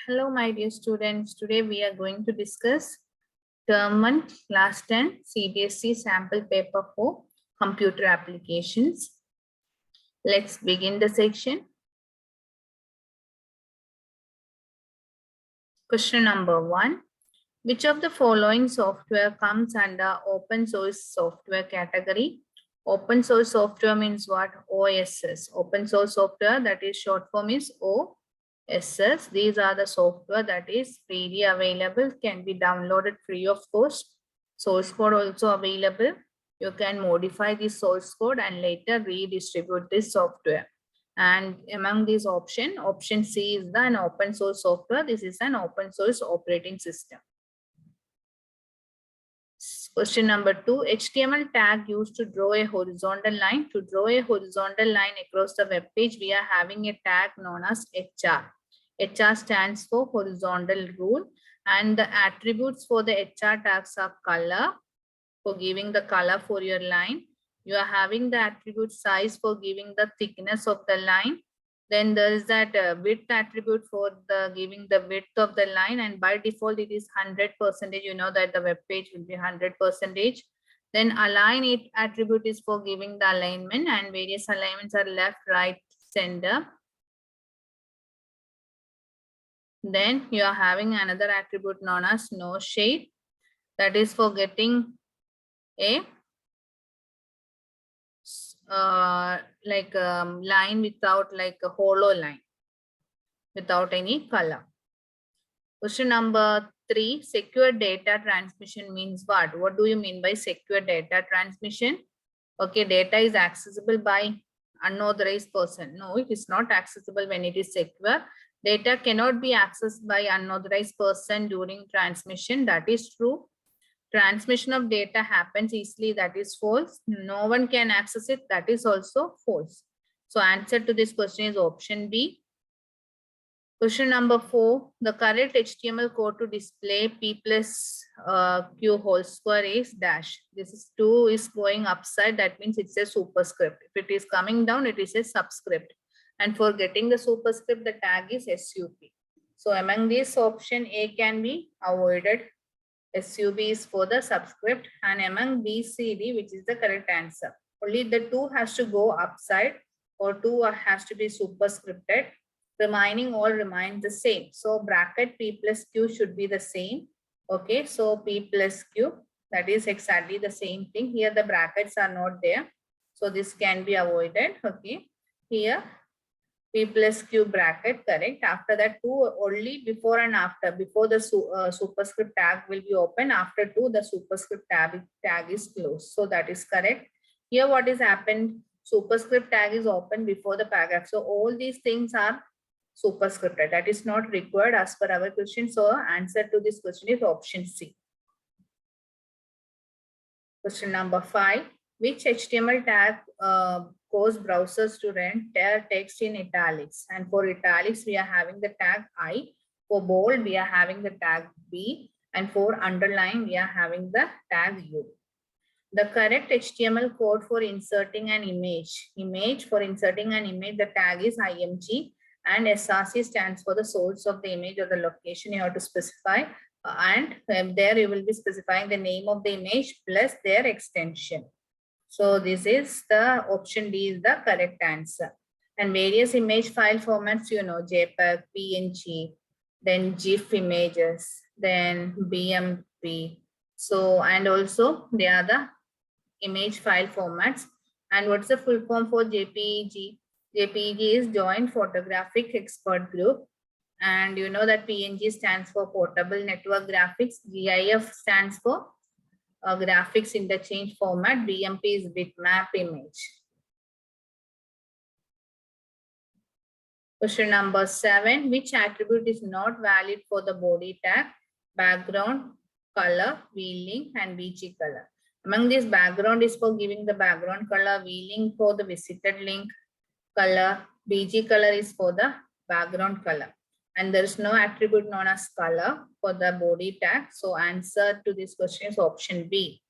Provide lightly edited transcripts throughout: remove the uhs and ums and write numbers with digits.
Hello, my dear students. Today we are going to discuss Term 1, Class 10 CBSE sample paper for computer applications. Let's begin the section. Question number 1. Which of the following software comes under open source software category? Open source software means what? OSS. Open source software, that is short form is OSS. These are the software that is freely available, can be downloaded free of cost. Source code also available. You can modify the source code and later redistribute this software. And among these option C is an open source software. This is an open source operating system. Question number 2, HTML tag used to draw a horizontal line. To draw a horizontal line across the web page, we are having a tag known as HR. HR stands for horizontal rule, and the attributes for the HR tags are color, for giving the color for your line. You are having the attribute size for giving the thickness of the line. Then there is that width attribute for the giving the width of the line, and by default it is 100%. You know that the web page will be 100%. Then align it attribute is for giving the alignment, and various alignments are left, right, center. Then you are having another attribute known as no shade, that is for getting a line without, like a hollow line without any color. Question number 3, secure data transmission means what? What do you mean by secure data transmission? Okay, data is accessible by unauthorized person. No, it is not accessible when it is secure. Data cannot be accessed by unauthorized person during transmission. That is true. Transmission of data happens easily. That is false. No one can access it. That is also false. So answer to this question is option B. Question number 4, the correct HTML code to display P plus Q whole square is dash. This is 2 is going upside. That means it's a superscript. If it is coming down, it is a subscript. And for getting the superscript, the tag is SUP. So among these, option A can be avoided. SUB is for the subscript, and among B, C, D, which is the correct answer. Only the 2 has to go upside, or 2 has to be superscripted. Remaining all remain the same. So bracket P plus Q should be the same. Okay, so P plus Q, that is exactly the same thing. Here the brackets are not there, so this can be avoided. Okay, here P plus Q bracket, correct. After that, 2 only before and after. Before the superscript tag will be open. After 2, the superscript tag is closed. So that is correct. Here what is happened? Superscript tag is open before the paragraph. So all these things are superscripted. That is not required as per our question. So answer to this question is option C. Question number 5. Which HTML tag cause browsers to render text in italics? And for italics, we are having the tag I. For bold, we are having the tag B. And for underline, we are having the tag U. The correct HTML code for inserting an image. For inserting an image, the tag is IMG. And SRC stands for the source of the image or the location you have to specify. And there you will be specifying the name of the image plus their extension. So this is the option D is the correct answer. And various image file formats, you know, JPEG, PNG, then GIF images, then BMP. So, and also they are the image file formats. And what's the full form for JPEG? JPEG is Joint Photographic Expert Group. And you know that PNG stands for Portable Network Graphics. GIF stands for graphics interchange format. BMP is bitmap image. Question number 7. Which attribute is not valid for the body tag? Background, color, wheeling, and VG color. Among these, background is for giving the background color, wheeling for the visited link color, BG color is for the background color. And there is no attribute known as color for the body tag. So answer to this question is option B.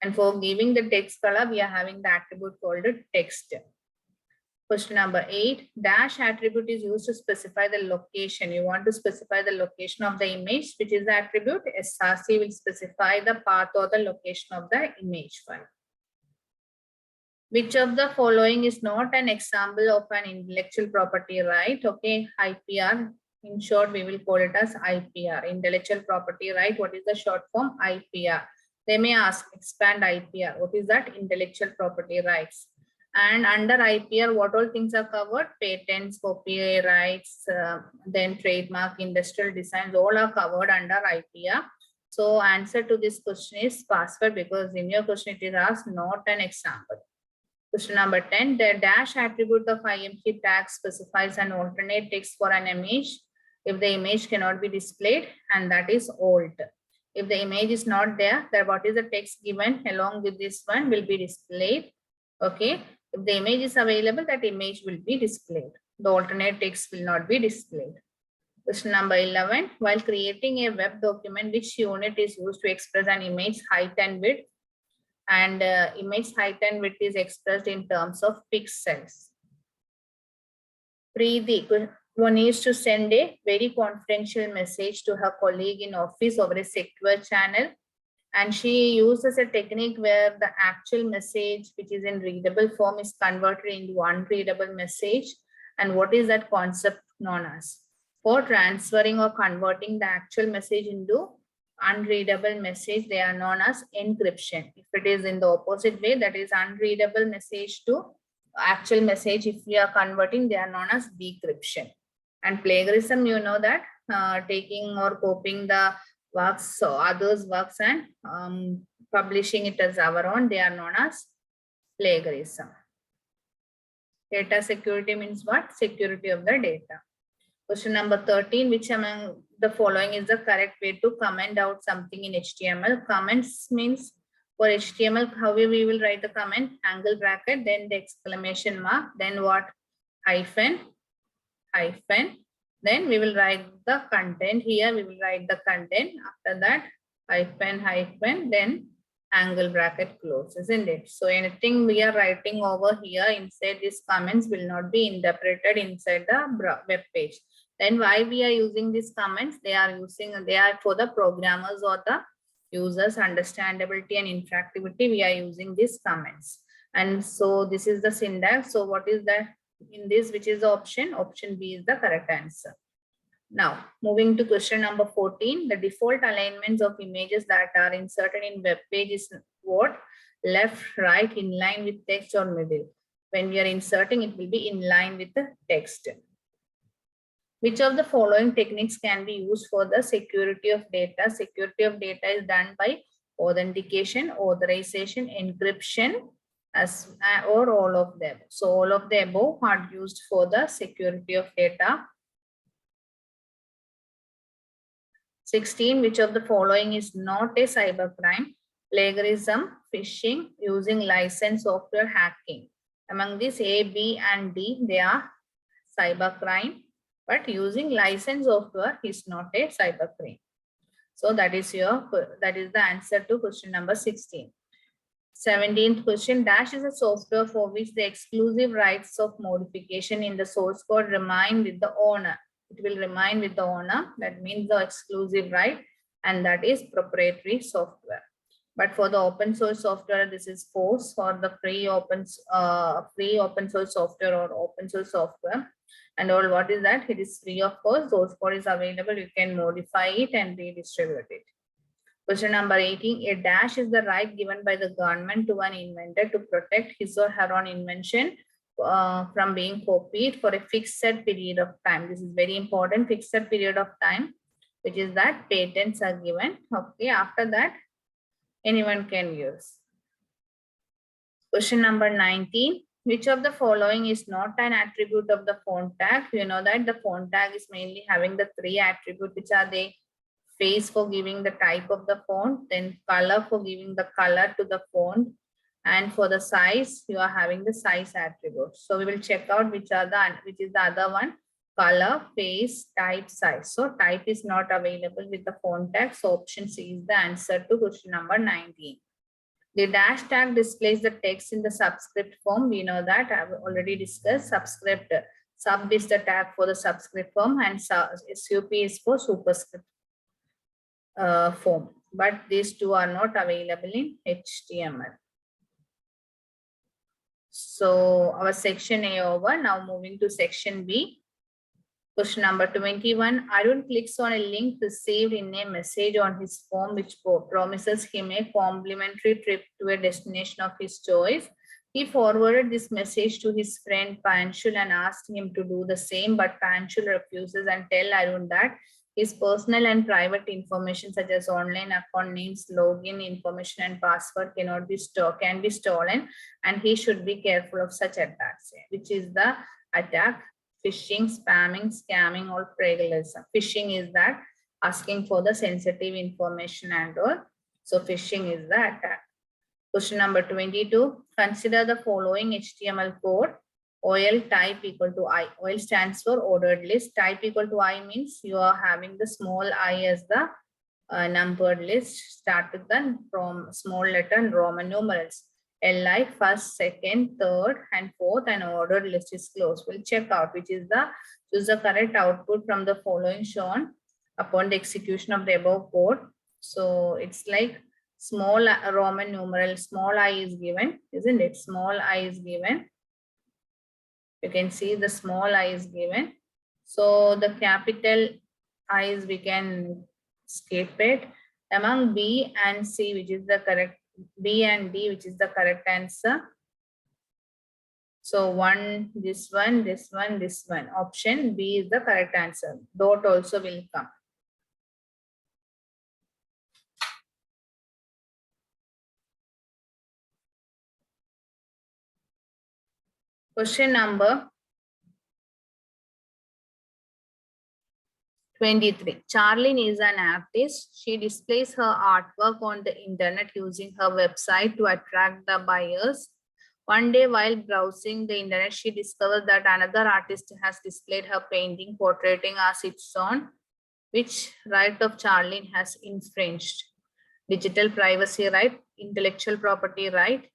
And for giving the text color, we are having the attribute called text. Question number 8, dash attribute is used to specify the location. You want to specify the location of the image, which is the attribute. SRC will specify the path or the location of the image file. Which of the following is not an example of an intellectual property right? Okay, IPR. In short, we will call it as IPR, intellectual property right. What is the short form? IPR. They may ask, expand IPR. What is that? Intellectual property rights. And under IPR, what all things are covered? Patents, copyright rights, then trademark, industrial designs, all are covered under IPR. So answer to this question is password, because in your question it is asked not an example. Question number 10, the dash attribute of IMG tag specifies an alternate text for an image if the image cannot be displayed, and that is alt. If the image is not there, then what is the text given along with this one will be displayed. Okay. If the image is available, that image will be displayed. The alternate text will not be displayed. Question number 11, while creating a web document, which unit is used to express an image height and width? And image height and width is expressed in terms of pixels. Preeti, one is to send a very confidential message to her colleague in office over a secure channel, and she uses a technique where the actual message, which is in readable form, is converted into unreadable message. And what is that concept known as? For transferring or converting the actual message into unreadable message, they are known as encryption. If it is in the opposite way, that is unreadable message to actual message, if we are converting, they are known as decryption. And plagiarism, you know that taking or copying the works, so others' works, and publishing it as our own, they are known as plagiarism. Data security means what? Security of the data. Question number 13, which among the following is the correct way to comment out something in HTML? Comments means for HTML, how we will write the comment? Angle bracket, then the exclamation mark, then what? Hyphen, then we will write the content. Here we will write the content. After that, hyphen, then angle bracket close, isn't it? So anything we are writing over here inside these comments will not be interpreted inside the web page. Then why we are using these comments? They are for the programmers or the users understandability and interactivity. We are using these comments. And so this is the syntax. So what is that in this, which is the option? Option B is the correct answer. Now, moving to question number 14, the default alignments of images that are inserted in web page is what? Left, right, in line with text, or middle. When we are inserting, it will be in line with the text. Which of the following techniques can be used for the security of data? Security of data is done by authentication, authorization, encryption, or all of them. So all of the above are used for the security of data. 16, which of the following is not a cybercrime? Plagiarism, phishing, using licensed software, hacking. Among these, A, B, and D, they are cybercrime, but using licensed software is not a cybercrime. So that is the answer to question number 16. 17th question, dash is a software for which the exclusive rights of modification in the source code remain with the owner. It will remain with the owner. That means the exclusive right, and that is proprietary software. But for the open source software, this is FOSS, or the free open source software or open source software. And all, what is that? It is free of course. Source code is available. You can modify it and redistribute it. Question number 18, a dash is the right given by the government to an inventor to protect his or her own invention from being copied for a fixed period of time. This is very important, fixed period of time, which is that patents are given. Okay, after that, anyone can use. Question number 19, which of the following is not an attribute of the font tag? You know that the font tag is mainly having the three attributes, which are the face for giving the type of the font, then color for giving the color to the font, and for the size, you are having the size attribute. So we will check out which is the other one: color, face, type, size. So type is not available with the font tag. So option C is the answer to question number 19. The dash tag displays the text in the subscript form. We know that I've already discussed subscript. Sub is the tag for the subscript form and SUP is for superscript form. But these two are not available in HTML. So our section A over. Now moving to section B. Question number 21. Arun clicks on a link received in a message on his phone which promises him a complimentary trip to a destination of his choice. He forwarded this message to his friend Panchul and asked him to do the same, but Panchul refuses and tells Arun that his personal and private information such as online account names, login information and password can be stolen, and he should be careful of such attacks, which is the attack. Phishing, spamming, scamming, or plagiarism. Phishing is that asking for the sensitive information and all. So phishing is the attack. Question number 22. Consider the following HTML code. OL type equal to I. OL stands for ordered list. Type equal to I means you are having the small I as the numbered list. Start with the from small letter and Roman numerals. LI first, second, third, and fourth, and ordered list is closed. We'll check out which is the choose the correct output from the following shown upon the execution of the above code. So it's like small Roman numeral, small I is given, isn't it? Small I is given. You can see the small I is given. So the capital I's we can skip it. Among B and C, which is the correct, B and D, which is the correct answer. So one, this one, this one, this one. Option B is the correct answer. Dot also will come. Question number 23. Charlene is an artist. She displays her artwork on the internet using her website to attract the buyers. One day while browsing the internet, she discovered that another artist has displayed her painting portraying as its own. Which right of Charlene has infringed? Digital privacy right, intellectual property right,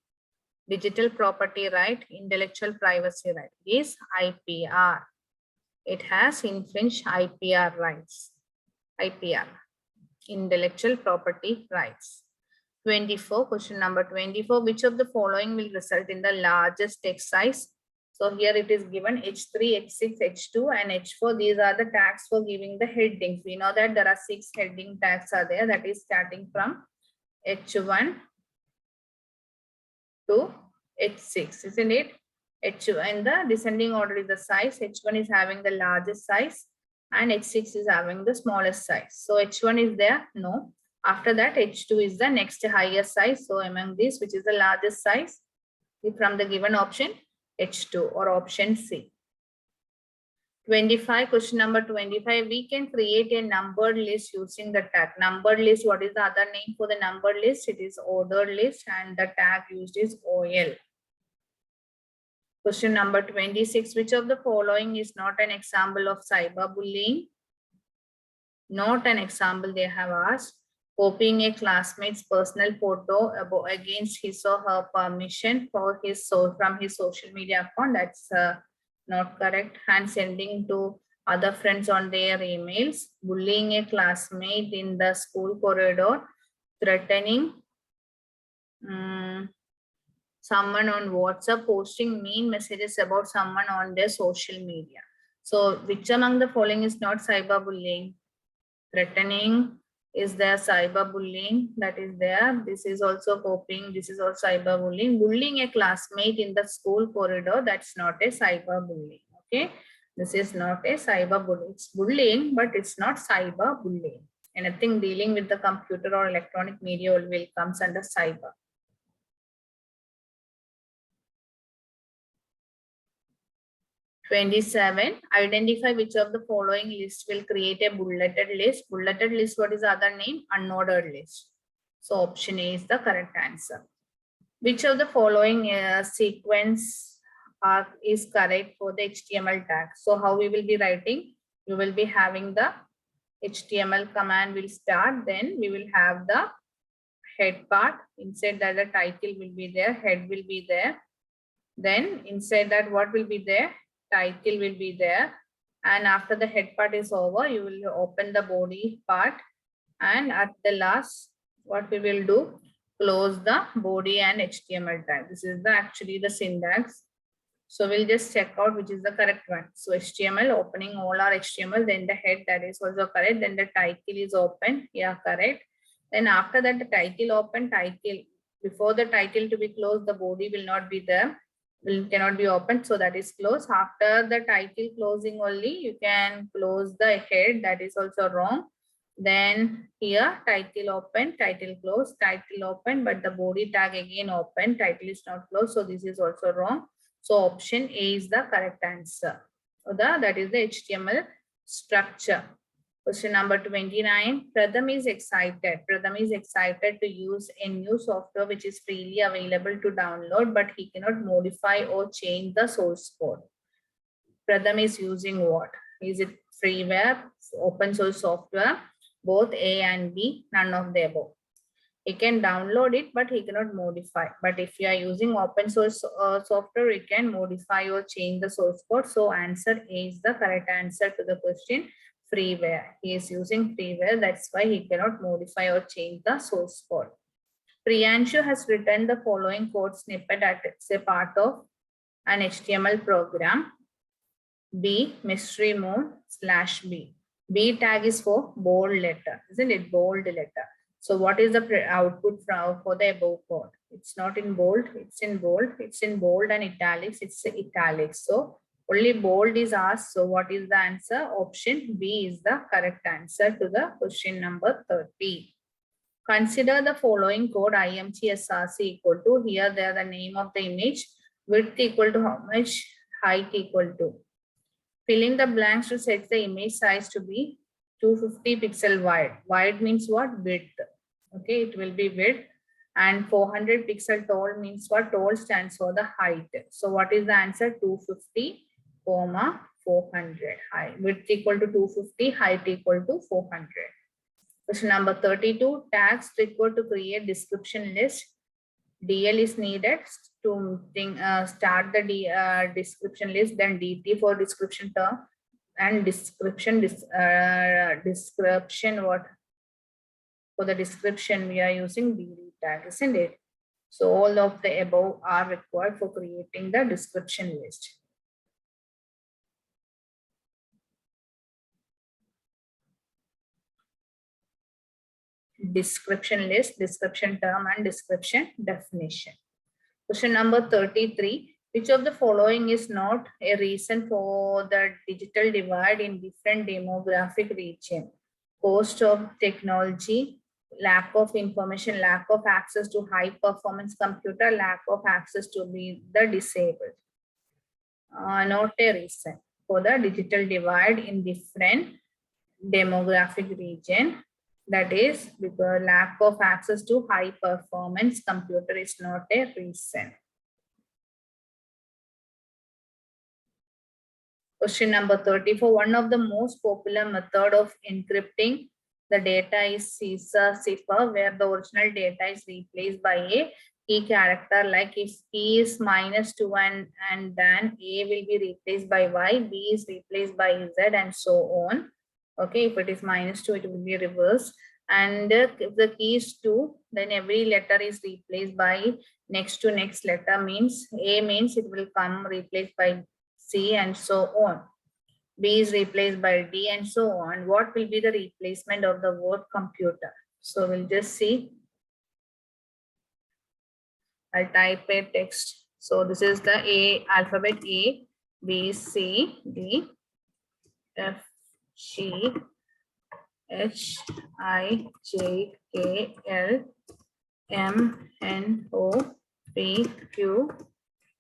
digital property right, intellectual privacy right. Is IPR. It has infringed IPR rights. IPR, intellectual property rights. 24, question number 24. Which of the following will result in the largest text size? So here it is given H3, H6, H2, and H4. These are the tags for giving the headings. We know that there are 6 heading tags are there. That is starting from H1 to H6, isn't it? H1 in the descending order is the size. H1 is having the largest size and H6 is having the smallest size. So H1 is there? No. After that, H2 is the next highest size. So among these, which is the largest size? From the given option, H2 or option C. 25, question number 25. We can create a numbered list using the tag. Numbered list, what is the other name for the numbered list? It is ordered list and the tag used is OL. Question number 26. Which of the following is not an example of cyberbullying? Not an example they have asked. Copying a classmate's personal photo against his or her permission from his social media account. That's not correct. And sending to other friends on their emails. Bullying a classmate in the school corridor. Threatening someone on WhatsApp, posting mean messages about someone on their social media. So which among the following is not cyberbullying? Threatening is there, cyberbullying that is there. This is also copying. This is also cyberbullying. Bullying a classmate in the school corridor, that's not a cyberbullying. Okay, this is not a cyberbullying. It's bullying, but it's not cyberbullying. Anything dealing with the computer or electronic media will comes under cyber. 27. Identify which of the following list will create a bulleted list. Bulleted list, what is the other name? Unordered list. So option A is the correct answer. Which of the following sequence is correct for the HTML tag? So how we will be writing? We will be having the HTML command will start, then we will have the head part. Inside that the title will be there, head will be there. Then inside that what will be there? Title will be there. And after the head part is over, you will open the body part. And at the last, what we will do? Close the body and HTML tag. This is the actually the syntax. So we'll just check out which is the correct one. So HTML, opening all our HTML, then the head, that is also correct. Then the title is open. Yeah, correct. Then after that, the title open, title. Before the title to be closed, the body will not be there. Cannot be opened. So that is closed. After the title closing only, you can close the head. That is also wrong. Then here title open, title close, title open, but the body tag again open, title is not closed. So this is also wrong. So option A is the correct answer. That is the HTML structure. Question number 29. Pratham is excited. Pratham is excited to use a new software which is freely available to download, but he cannot modify or change the source code. Pratham is using what? Is it freeware, open source software? Both A and B, none of the above. He can download it, but he cannot modify. But if you are using open source software, you can modify or change the source code. So answer A is the correct answer to the question. Freeware. He is using freeware. That's why he cannot modify or change the source code. Priyanshu has written the following code snippet as it's a part of an HTML program. B, mystery mode /B. B tag is for bold letter, isn't it? Bold letter. So what is the output for the above code? It's not in bold, it's in bold. It's in bold and italics, it's italics. So only bold is asked. So what is the answer? Option B is the correct answer to the question number 30. Consider the following code IMG SRC equal to, here they are the name of the image, width equal to how much, height equal to. Filling the blanks to set the image size to be 250 pixel wide. Wide means what? Width. Okay, it will be width. And 400 pixel tall means what? Tall stands for the height. So what is the answer? 250, 400. Height. Width equal to 250, height equal to 400. Question number 32. Tags required to create description list. DL is needed to start the description list, then DT for description term, and description what for the description we are using DD tag, isn't it? So all of the above are required for creating the description list. Description list, description term, and description definition. Question number 33. Which of the following is not a reason for the digital divide in different demographic region? Cost of technology, lack of information, lack of access to high performance computer, lack of access to the disabled. Not a reason for the digital divide in different demographic region. That is because lack of access to high performance computer is not a reason. Question number 34. One of the most popular method of encrypting the data is cipher, where the original data is replaced by a key character. Like if key is -2 and then A will be replaced by Y, B is replaced by Z, and so on. Okay, if it is -2, it will be reversed. And if the key is 2, then every letter is replaced by next to next letter. Means A means it will come replaced by C and so on. B is replaced by D and so on. What will be the replacement of the word computer? So we'll just see. I'll type a text. So this is the alphabet A, B, C, D, F, G, H, I, J, K, L, M, N, O, P, Q,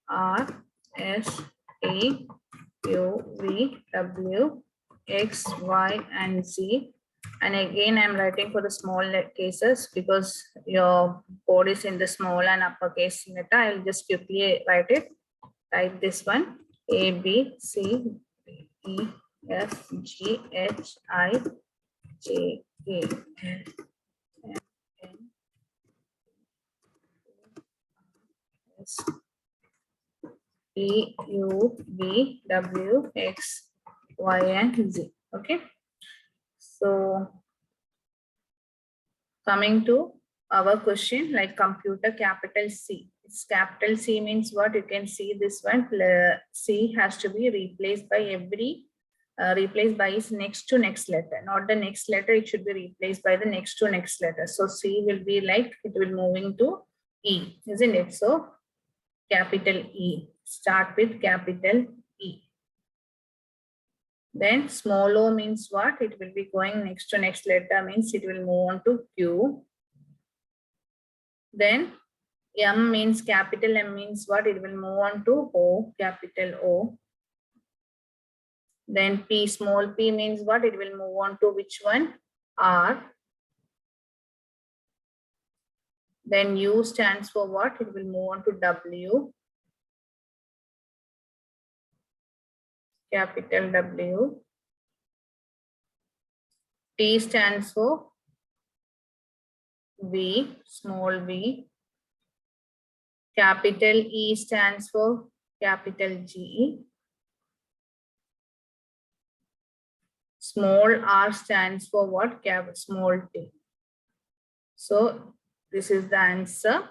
R, S, T, U, V, W, X, Y, and Z. And again, I'm writing for the small cases because your code is in the small and uppercase letter. I'll just quickly write it. Type this one: A, B, C, D, E, F, G, H, I, J, K, L, M, N, means E, U, V, W, X, Y, and Z. Okay. So coming to our question, like computer capital C. It's capital C means what? You can see this one. C has to be replaced by replaced by its next to next letter, not the next letter. It should be replaced by the next to next letter. So C will be like, it will moving to E, isn't it? So capital E, start with capital E. Then small o means what? It will be going next to next letter, means it will move on to Q. Then M means capital M means what? It will move on to O, capital O. Then P, small p means what? It will move on to which one? R. Then U stands for what? It will move on to W, capital W. T stands for V, small v. Capital E stands for capital G. Small r stands for what? Small t. So this is the answer.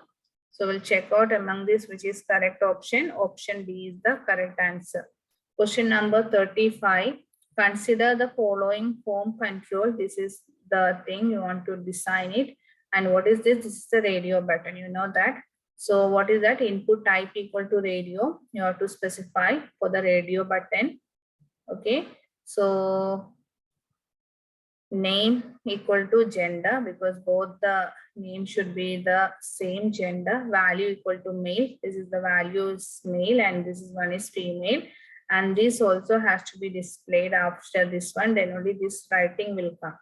So we'll check out among this which is correct option. Option B is the correct answer. Question number 35. Consider the following form control. This is the thing you want to design it. And what is this? This is the radio button. You know that. So what is that? Input type equal to radio. You have to specify for the radio button. Okay. So name equal to gender, because both the name should be the same gender. Value equal to male. This is the value is male and this is one is female. And this also has to be displayed after this one. Then only this writing will come.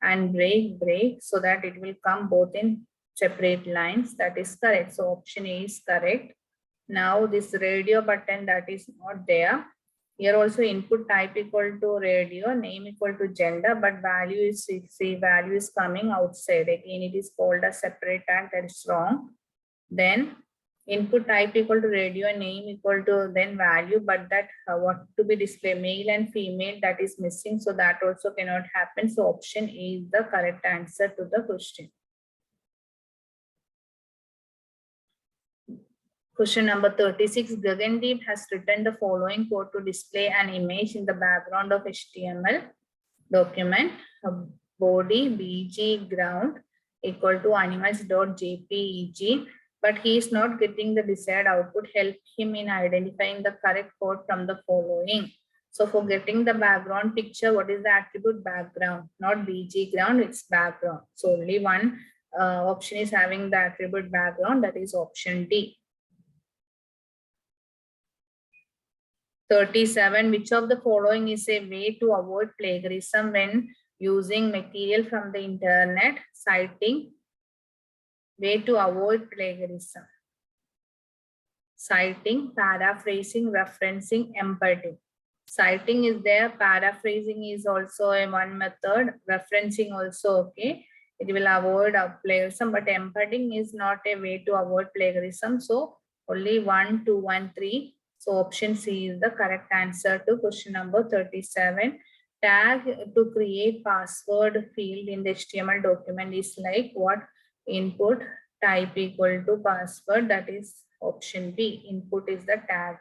And break so that it will come both in separate lines. That is correct. So option A is correct. Now this radio button, that is not there. Here also input type equal to radio, name equal to gender, but value is, see, value is coming outside. Again, it is called a separate tag. That is wrong. Then input type equal to radio, name equal to then value, but that what to be displayed, male and female, that is missing. So that also cannot happen. So option A is the correct answer to the question. Question number 36. Gagandeep has written the following code to display an image in the background of HTML document. Body bg ground equal to animals.jpeg. But he is not getting the desired output. Help him in identifying the correct code from the following. So for getting the background picture, what is the attribute? Background, not bg ground, it's background. So only one option is having the attribute background, that is option D. 37. Which of the following is a way to avoid plagiarism when using material from the internet? Citing. Way to avoid plagiarism. Citing, paraphrasing, referencing, embedding. Citing is there, paraphrasing is also a one method, referencing also okay. It will avoid plagiarism, but embedding is not a way to avoid plagiarism. So only 1, 2, 1, 3. So option C is the correct answer to question number 37. Tag to create password field in the HTML document is like what? Input type equal to password, that is option B. Input is the tag.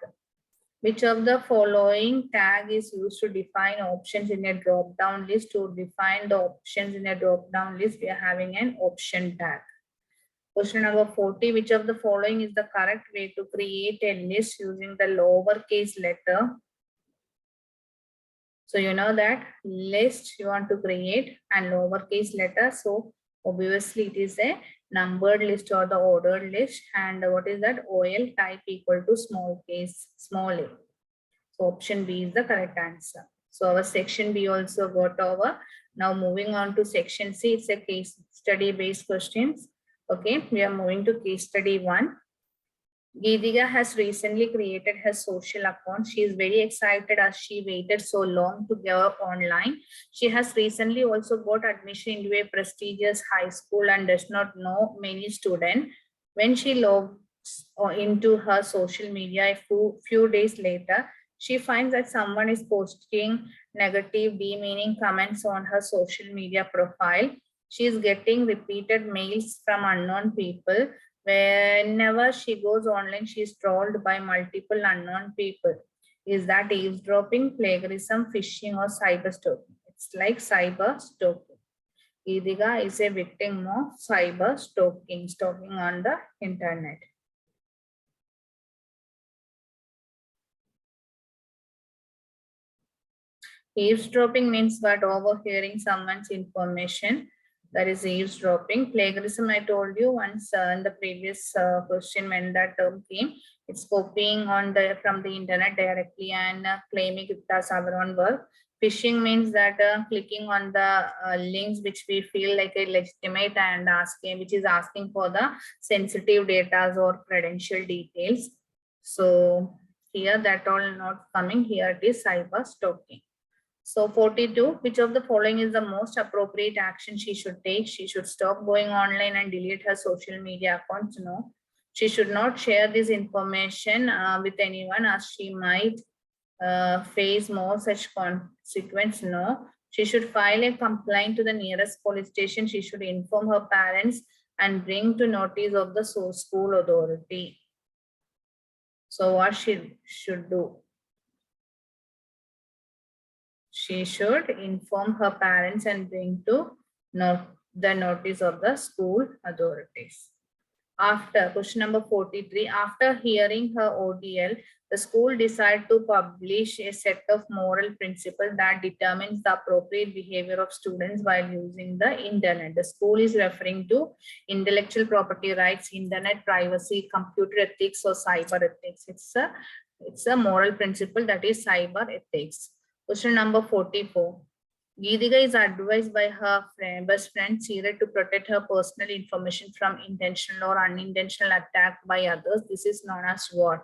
Which of the following tag is used to define options in a drop-down list? To define the options in a drop-down list, we are having an option tag. Question number 40. Which of the following is the correct way to create a list using the lowercase letter? So you know that list you want to create and lowercase letter. So obviously it is a numbered list or the ordered list. And what is that? OL type equal to small case, small a. So option B is the correct answer. So our section B also got over. Now moving on to section C, it's a case study based questions. Okay, we are moving to case study 1. Geetika has recently created her social account. She is very excited as she waited so long to go online. She has recently also got admission into a prestigious high school and does not know many students. When she logged into her social media. A few days later, she finds that someone is posting negative, demeaning comments on her social media profile. She is getting repeated mails from unknown people. Whenever she goes online, she is trolled by multiple unknown people. Is that eavesdropping, plagiarism, phishing, or cyber stalking? It's like cyber stalking. Geetika is a victim of cyber stalking on the internet. Eavesdropping means what? Overhearing someone's information. That is eavesdropping. Plagiarism, I told you once in the previous question when that term came. It's copying from the internet directly and claiming it as our own work. Phishing means that clicking on the links which we feel like a legitimate and which is asking for the sensitive data or credential details. So here that all not coming. Here it is cyber stalking. So 42, which of the following is the most appropriate action she should take? She should stop going online and delete her social media accounts. No. She should not share this information with anyone as she might face more such consequence. No. She should file a complaint to the nearest police station. She should inform her parents and bring to notice of the school authority. So what she should do? She should inform her parents and bring to the notice of the school authorities. After question number 43, after hearing her ODL, the school decided to publish a set of moral principles that determines the appropriate behavior of students while using the internet. The school is referring to intellectual property rights, internet privacy, computer ethics, or cyber ethics. It's a moral principle, that is cyber ethics. Question number 44. Geetika is advised by her best friend Seerat to protect her personal information from intentional or unintentional attack by others. This is known as what?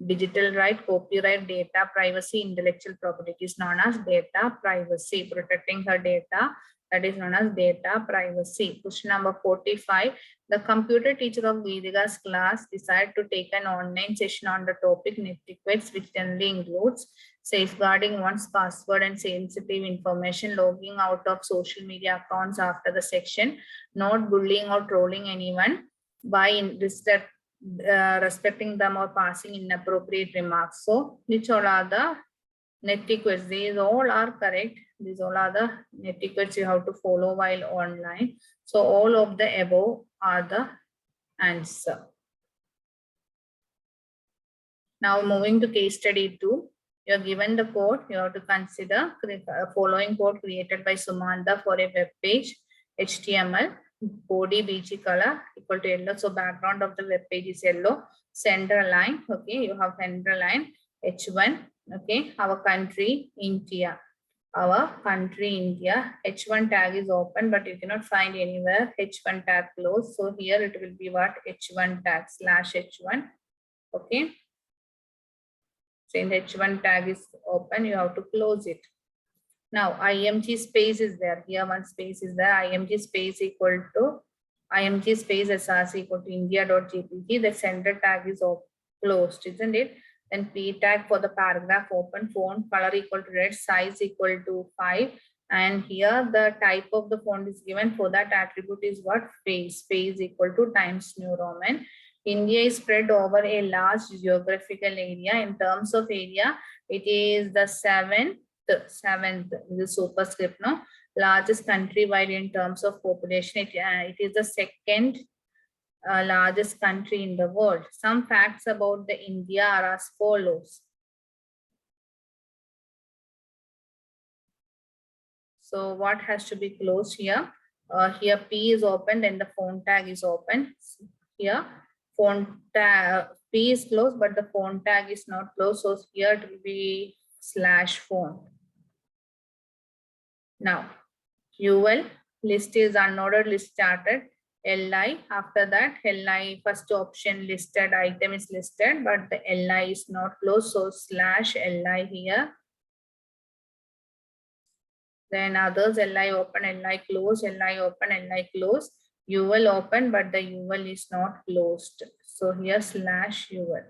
Digital right, copyright, data privacy, intellectual property. It is known as data privacy. Protecting her data, that is known as data privacy. Question number 45. The computer teacher of Geetika's class decided to take an online session on the topic netiquette, which generally includes safeguarding one's password and sensitive information, logging out of social media accounts after the section, not bullying or trolling anyone by respecting them or passing inappropriate remarks. So which all are the netiquettes? These all are correct. These all are the netiquettes you have to follow while online. So all of the above are the answer. Now moving to case study 2. You are given the code. You have to consider following code created by Sumanta for a web page. HTML, body BG color equal to yellow. So background of the web page is yellow. Center line. Okay, you have center line H1. Okay, our country India. Our country India. H1 tag is open, but you cannot find anywhere H1 tag closed. So here it will be what? H1 tag /H1. Okay. Since H1 tag is open, you have to close it. Now IMG space is there. Here one space is there. IMG space equal to IMG space SRC equal to India.jpg. The center tag is closed, isn't it? Then P tag for the paragraph open, font color equal to red, size equal to 5. And here the type of the font is given. For that attribute is what? Space. Space equal to Times New Roman. India is spread over a large geographical area. In terms of area, it is the seventh, the superscript, no? Largest country, while in terms of population, it is the second largest country in the world. Some facts about the India are as follows. So what has to be closed here? Here P is open, then the font tag is open. Here font tag P is closed, but the font tag is not closed. So here it will be /font. Now UL list is unordered list started. LI, after that LI first option listed item is listed, but the LI is not closed. So /LI here. Then others LI open, LI close, LI open, LI close. UL open, but the UL is not closed. So here /UL.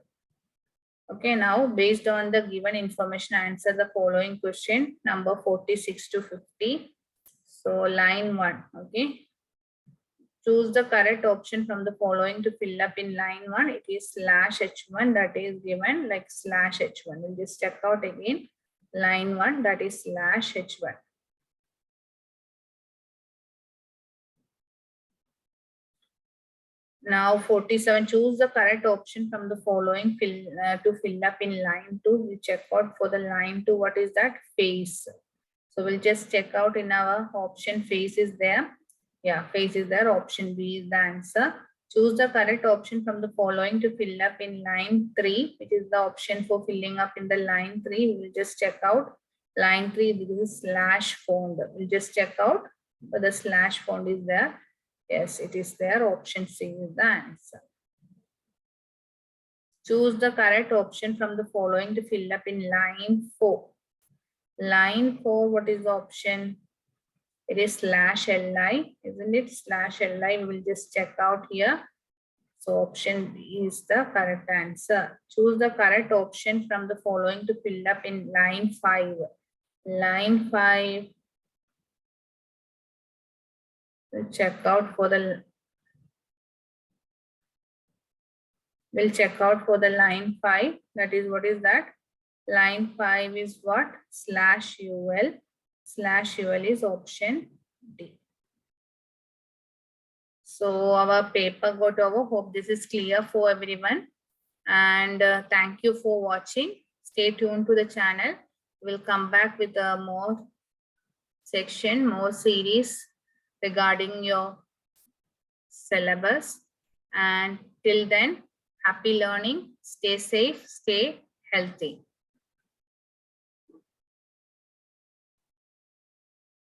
Okay, now based on the given information, answer the following question number 46 to 50. So line 1, okay. Choose the correct option from the following to fill up in line 1. It is /H1 that is given like /H1. We'll just check out again. Line 1 that is /H1. Now 47, choose the correct option from the following to fill up in line 2. We check out for the line 2. What is that? Face. So we'll just check out in our option face is there. Yeah, face is there. Option B is the answer. Choose the correct option from the following to fill up in line 3, which is the option for filling up in the line 3. We will just check out line 3. This is /font. We'll just check out whether /font is there. Yes, it is there. Option C is the answer. Choose the correct option from the following to fill up in line 4. Line 4, what is the option? It is /li, isn't it? /li. We will just check out here. So option B is the correct answer. Choose the correct option from the following to fill up in line 5. Line 5. We'll check out for the line 5. That is, what is that? Line 5 is what? /UL. /UL is option D. So our paper got over. Hope this is clear for everyone. And thank you for watching. Stay tuned to the channel. We'll come back with a more section, more series regarding your syllabus. And till then, happy learning. Stay safe, stay healthy.